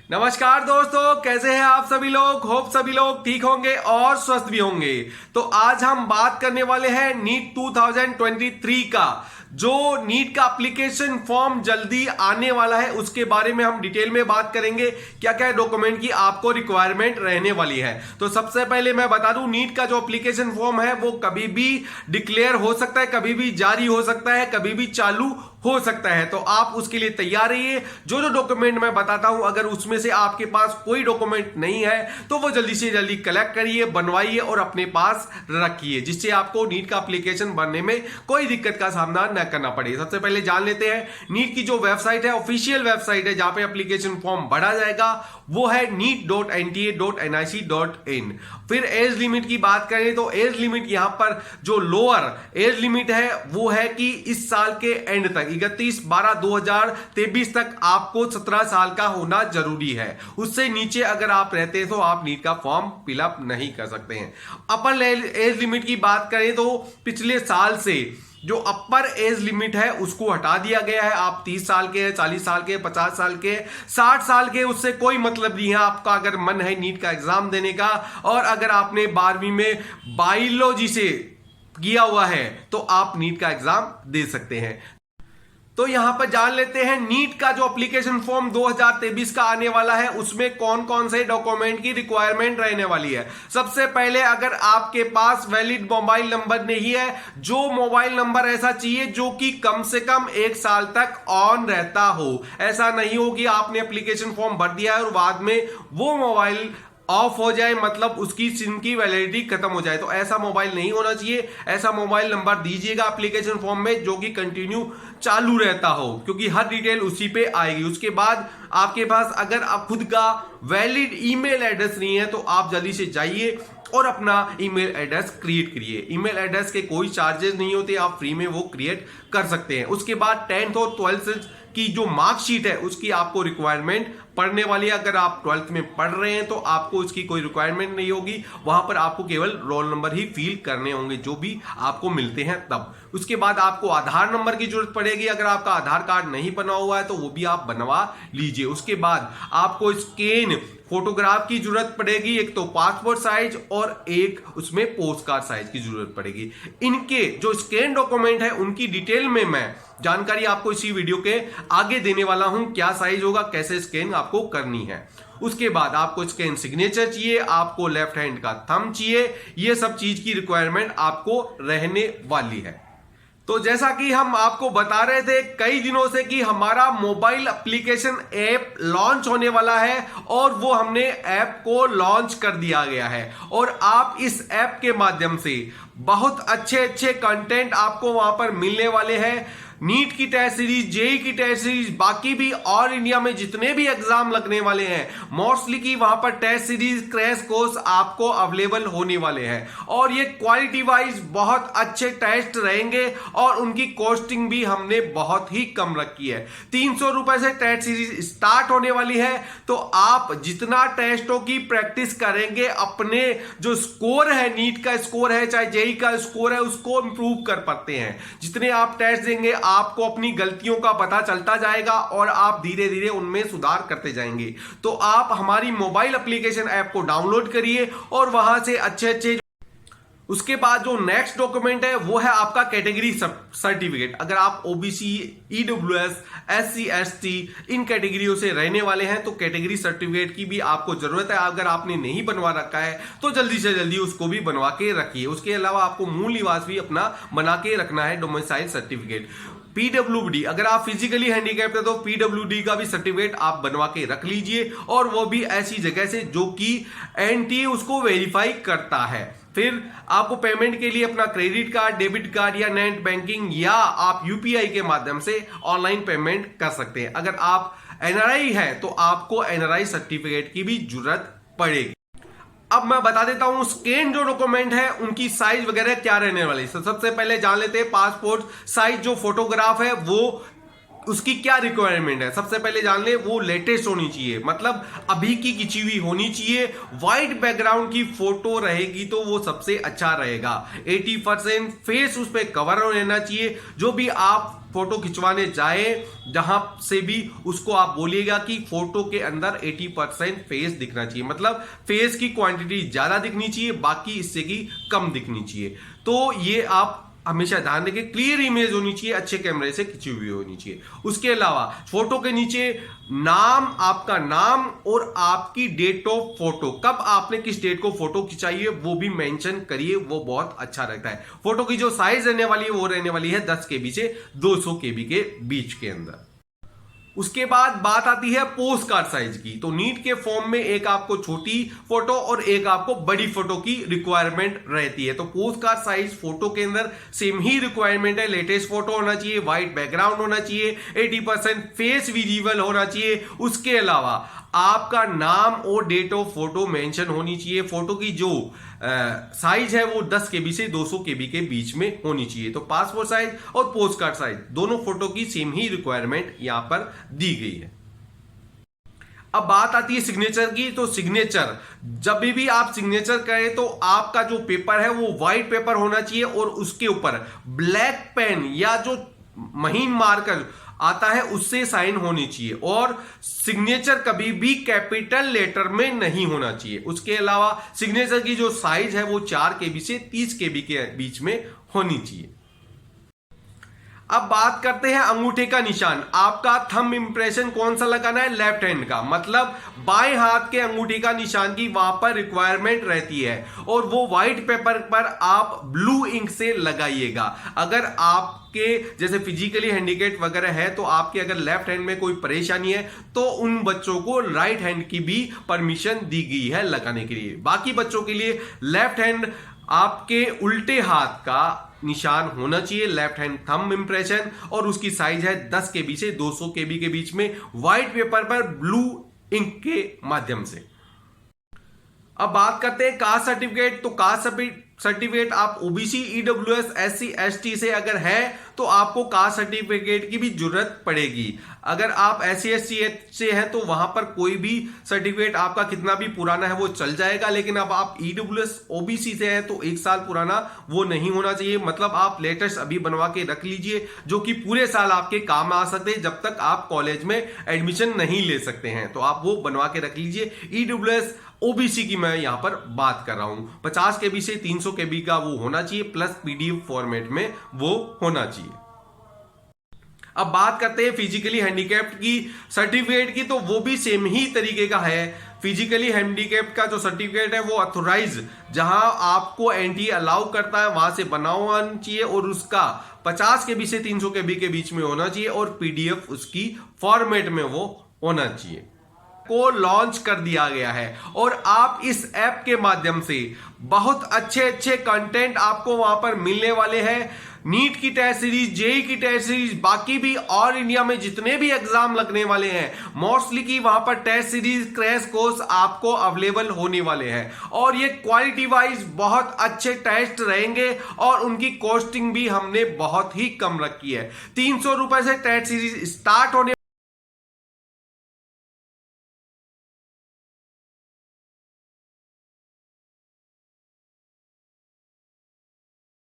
नमस्कार दोस्तों, कैसे हैं आप सभी लोग। होप सभी लोग ठीक होंगे और स्वस्थ भी होंगे। तो आज हम बात करने वाले हैं नीट 2023 का। जो नीट का एप्लीकेशन फॉर्म जल्दी आने वाला है उसके बारे में हम डिटेल में बात करेंगे। क्या क्या डॉक्यूमेंट की आपको रिक्वायरमेंट रहने वाली है। तो सबसे पहले मैं बता दूं, नीट का जो एप्लीकेशन फॉर्म है वो कभी भी डिक्लेयर हो सकता है, कभी भी जारी हो सकता है, कभी भी चालू हो सकता है। तो आप उसके लिए तैयार रहिए। जो जो डॉक्यूमेंट मैं बताता हूं, अगर उसमें से आपके पास कोई डॉक्यूमेंट नहीं है तो वो जल्दी से जल्दी कलेक्ट करिए, बनवाइए और अपने पास रखिए, जिससे आपको नीट का एप्लीकेशन भरने में कोई दिक्कत का सामना न करना पड़े। सबसे पहले जान लेते हैं नीट की जो वेबसाइट है, ऑफिशियल वेबसाइट है जहां पे एप्लीकेशन फॉर्म भरा जाएगा, वो है neet.nta.nic.in। फिर एज लिमिट की बात करें तो एज लिमिट यहां पर जो लोअर एज लिमिट है वो है कि इस साल के एंड तक 31/12/2023 तक आपको 17 साल का होना जरूरी है। उससे नीचे अगर आप रहते हैं तो आप नीट का फॉर्म फिलअप नहीं कर सकते हैं। अपर एज लिमिट की बात करें तो पिछले साल से जो अपर एज लिमिट है उसको हटा दिया गया है। आप 30 साल के, 40 साल के, 50 साल के, 60 साल के, उससे कोई मतलब नहीं है। आपका अगर मन है नीट का एग्जाम देने का और अगर आपने 12वीं में बायोलॉजी से किया हुआ है तो आप नीट का एग्जाम दे सकते हैं। तो यहां पर जान लेते हैं नीट का जो एप्लीकेशन फॉर्म 2023 का आने वाला है उसमें कौन कौन से डॉक्यूमेंट की रिक्वायरमेंट रहने वाली है। सबसे पहले, अगर आपके पास वैलिड मोबाइल नंबर नहीं है, जो मोबाइल नंबर ऐसा चाहिए जो कि कम से कम 1 साल तक ऑन रहता हो। ऐसा नहीं हो कि आपने एप्लीकेशन फॉर्म भर दिया है और बाद में वो मोबाइल ऑफ हो जाए, मतलब उसकी सिम की वैलिडिटी खत्म हो जाए। तो ऐसा मोबाइल नहीं होना चाहिए। ऐसा मोबाइल नंबर दीजिएगा एप्लीकेशन फॉर्म में जो कि कंटिन्यू चालू रहता हो, क्योंकि हर डिटेल उसी पे आएगी। उसके बाद आपके पास अगर आप खुद का वैलिड ईमेल एड्रेस नहीं है तो आप जल्दी से जाइए और अपना ईमेल एड्रेस क्रिएट करिए। ईमेल एड्रेस के कोई चार्जेस नहीं होते, आप फ्री में वो क्रिएट कर सकते हैं। उसके बाद 10th और 12th की जो मार्कशीट है उसकी आपको रिक्वायरमेंट पढ़ने वाली है। अगर आप 12th में पढ़ रहे हैं तो आपको इसकी कोई रिक्वायरमेंट नहीं होगी, वहां पर आपको केवल रोल नंबर ही फिल करने होंगे जो भी आपको मिलते हैं तब। उसके बाद आपको आधार नंबर की जरूरत पड़ेगी। अगर आपका आधार कार्ड नहीं बना हुआ है तो वो भी आप बनवा लीजिए। उसके बाद आपको स्कैन फोटोग्राफ की जरूरत पड़ेगी, एक तो पासपोर्ट साइज और एक उसमें पोस्ट कार्ड साइज की जरूरत पड़ेगी। इनके जो स्कैन डॉक्यूमेंट है उनकी डिटेल में मैं जानकारी आपको इसी वीडियो के आगे देने वाला हूं, क्या साइज होगा, कैसे स्कैन आपको करनी है। उसके बाद आपको स्कैन सिग्नेचर चाहिए, आपको लेफ्ट हैंड का थंब चाहिए। ये सब चीज की रिक्वायरमेंट आपको रहने वाली है। तो जैसा कि हम आपको बता रहे थे कई दिनों से कि हमारा मोबाइल एप्लीकेशन ऐप लॉन्च होने वाला है और वो हमने ऐप को लॉन्च कर दिया गया है और आप इस ऐप के माध्यम से बहुत अच्छे अच्छे कंटेंट आपको वहां पर मिलने वाले हैं। नीट की टेस्ट सीरीज, जेई की टेस्ट सीरीज, बाकी भी ऑल इंडिया में जितने भी एग्जाम लगने वाले हैं मोस्टली की वहां पर टेस्ट सीरीज, क्रैश कोर्स आपको अवेलेबल होने वाले हैं और ये क्वालिटी वाइज बहुत अच्छे टेस्ट रहेंगे और उनकी कॉस्टिंग भी हमने बहुत ही कम रखी है। 300 रुपए से टेस्ट सीरीज स्टार्ट होने वाली है। तो आप जितना टेस्टों की प्रैक्टिस करेंगे, अपने जो स्कोर है, नीट का स्कोर है चाहे जेई का स्कोर है, उसको इंप्रूव कर पाते हैं। जितने आप टेस्ट देंगे आपको अपनी गलतियों का पता चलता जाएगा और आप धीरे धीरे उनमें सुधार करते जाएंगे। तो आप हमारी मोबाइल एप्लीकेशन ऐप को डाउनलोड करिए और वहां से अच्छे अच्छे। उसके बाद जो नेक्स्ट डॉक्यूमेंट है वो है आपका कैटेगरी सर्टिफिकेट। अगर आप ओबीसी, ईडब्ल्यूएस, एससी, एसटी इन कैटेगरियों से रहने वाले हैं तो कैटेगरी सर्टिफिकेट की भी आपको जरूरत है। अगर आपने नहीं बनवा रखा है तो जल्दी से जल्दी उसको भी बनवा के रखिए। उसके अलावा आपको मूल निवास भी अपना बना के रखना है, डोमिसाइल सर्टिफिकेट। पीडब्ल्यूडी, अगर आप फिजिकली हैंडीकैप्ड है तो पीडब्ल्यूडी का भी सर्टिफिकेट आप बनवा के रख लीजिए और वो भी ऐसी जगह से जो कि एनटीए उसको वेरीफाई करता है। फिर आपको पेमेंट के लिए अपना क्रेडिट कार्ड, डेबिट कार्ड या नेट बैंकिंग या आप यूपीआई के माध्यम से ऑनलाइन पेमेंट कर सकते हैं। अगर आप एनआरआई है तो आपको एनआरआई सर्टिफिकेट की भी जरूरत पड़ेगी। अब मैं बता देता हूं स्कैन जो डॉक्यूमेंट है उनकी साइज वगैरह क्या रहने वाली है। सबसे पहले जान लेते हैं पासपोर्ट साइज जो फोटोग्राफ है वो उसकी क्या रिक्वायरमेंट है। सबसे पहले जान ले, वो लेटेस्ट होनी चाहिए, मतलब अभी की खिंची हुई होनी चाहिए। व्हाइट बैकग्राउंड की फोटो रहेगी तो वो सबसे अच्छा रहेगा। 80% फेस उस पर कवर रहना चाहिए। जो भी आप फोटो खिंचवाने जाए जहां से भी उसको आप बोलिएगा कि फोटो के अंदर 80% फेस दिखना चाहिए, मतलब फेस की क्वांटिटी ज्यादा दिखनी चाहिए, बाकी इससे की कम दिखनी चाहिए। तो ये आप हमेशा ध्यान रखें, क्लियर इमेज होनी चाहिए, अच्छे कैमरे से खिंची हुई होनी चाहिए। उसके अलावा फोटो के नीचे नाम, आपका नाम और आपकी डेट ऑफ फोटो, कब आपने किस डेट को फोटो खिंचाई है वो भी मेंशन करिए, वो बहुत अच्छा रहता है। फोटो की जो साइज रहने वाली है वो रहने वाली है 10 KB से 200 KB के बीच के अंदर। उसके बाद बात आती है पोस्ट कार्ड साइज की। तो नीट के फॉर्म में एक आपको छोटी फोटो और एक आपको बड़ी फोटो की रिक्वायरमेंट रहती है। तो पोस्ट कार्ड साइज फोटो के अंदर सेम ही रिक्वायरमेंट है, लेटेस्ट फोटो होना चाहिए, व्हाइट बैकग्राउंड होना चाहिए, 80% फेस विजिबल होना चाहिए। उसके अलावा आपका नाम और डेट ऑफ फोटो मेंशन होनी चाहिए। फोटो की जो साइज है वो 10 KB से 200 KB के बीच में होनी चाहिए। तो पासपोर्ट साइज और पोस्ट कार्ड साइज दोनों फोटो की सेम ही रिक्वायरमेंट यहां पर दी गई है। अब बात आती है सिग्नेचर की। तो सिग्नेचर, जब भी आप सिग्नेचर करें तो आपका जो पेपर है वो व्हाइट पेपर होना चाहिए और उसके ऊपर ब्लैक पेन या जो महीन मार्कर आता है उससे साइन होनी चाहिए, और सिग्नेचर कभी भी कैपिटल लेटर में नहीं होना चाहिए। उसके अलावा सिग्नेचर की जो साइज है वो 4 KB से 30 KB के बीच में होनी चाहिए। अब बात करते हैं अंगूठे का निशान। आपका थंब इंप्रेशन कौन सा लगाना है? लेफ्ट हैंड का, मतलब बाएं हाथ के अंगूठे का निशान की वहां पर रिक्वायरमेंट रहती है, और वो व्हाइट पेपर पर आप ब्लू इंक से लगाइएगा। अगर आपके जैसे फिजिकली हैंडीकैप वगैरह है तो आपके अगर लेफ्ट हैंड में कोई परेशानी है तो उन बच्चों को राइट हैंड की भी परमिशन दी गई है लगाने के लिए। बाकी बच्चों के लिए लेफ्ट हैंड आपके उल्टे हाथ का निशान होना चाहिए, लेफ्ट हैंड थंब इंप्रेशन, और उसकी साइज है 10 KB से 200 KB के बीच में, व्हाइट पेपर पर ब्लू इंक के माध्यम से। अब बात करते हैं कास्ट सर्टिफिकेट। तो कास्ट सर्टिफिकेट आप ओबीसी, ईडब्ल्यूएस, SC ST से अगर है तो आपको कास्ट सर्टिफिकेट की भी जरूरत पड़ेगी। अगर आप SC ST से हैं तो वहां पर कोई भी सर्टिफिकेट आपका कितना भी पुराना है वो चल जाएगा, लेकिन अब आप ईडब्ल्यूएस OBC से हैं तो 1 साल पुराना वो नहीं होना चाहिए। मतलब आप लेटेस्ट अभी बनवा के रख लीजिए, जो कि पूरे साल आपके काम आ सकते हैं जब तक आप कॉलेज में एडमिशन नहीं ले सकते हैं, तो आप वो बनवा के रख लीजिए। ईडब्ल्यूएस OBC की मैं यहां पर बात कर रहा हूं, 50 KB से 300 KB का वो होना चाहिए, प्लस PDF फॉर्मेट में वो होना चाहिए। अब बात करते हैं फिजिकली हैंडीकैप्ड की सर्टिफिकेट की। तो वो भी सेम ही तरीके का है। फिजिकली हैंडीकैप्ड का जो सर्टिफिकेट है वो ऑथोराइज, जहां आपको NTA अलाउ करता है वहां से बना होना चाहिए, और उसका 50 KB से 300 KB के बीच में होना चाहिए, और PDF उसकी फॉर्मेट में वो होना चाहिए। को लॉन्च कर दिया गया है, और आप इस ऐप के माध्यम से बहुत अच्छे अच्छे कंटेंट आपको वहां पर मिलने वाले हैं। नीट की टेस्ट सीरीज, जेई की टेस्ट सीरीज, बाकी भी ऑल इंडिया में जितने भी एग्जाम लगने वाले हैं मोस्टली की वहां पर टेस्ट सीरीज, क्रैश कोर्स आपको अवेलेबल होने वाले हैं, और ये क्वालिटी वाइज बहुत अच्छे टेस्ट रहेंगे, और उनकी कॉस्टिंग भी हमने बहुत ही कम रखी है। 300 रुपए से टेस्ट सीरीज स्टार्ट होने